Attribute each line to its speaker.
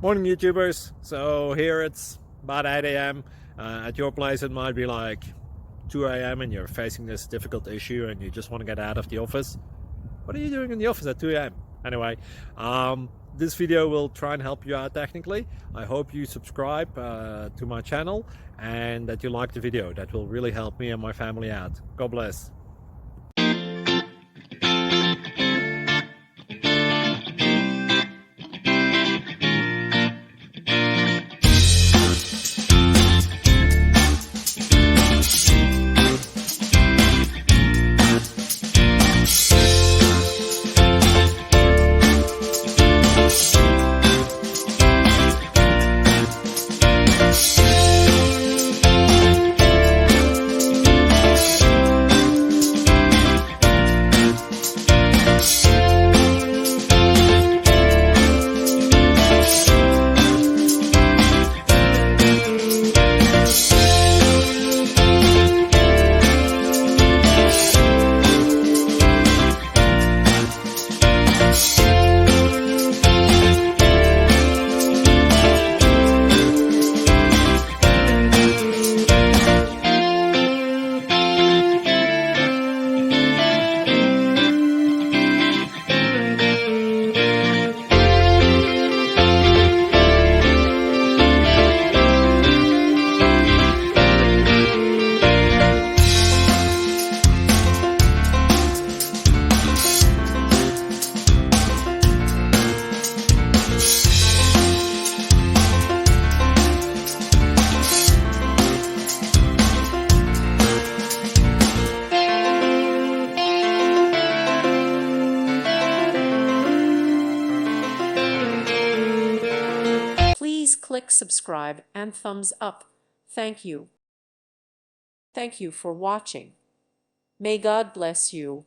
Speaker 1: Morning YouTubers. So here it's about 8 a.m. At your place it might be like 2 a.m. and you're facing this difficult issue and you just want to get out of the office. What are you doing in the office at 2 a.m.? Anyway, this video will try and help you out technically. I hope you subscribe to my channel and that you like the video. That will really help me and my family out. God bless.
Speaker 2: Please click subscribe and thumbs up. Thank you. Thank you for watching. May God bless you.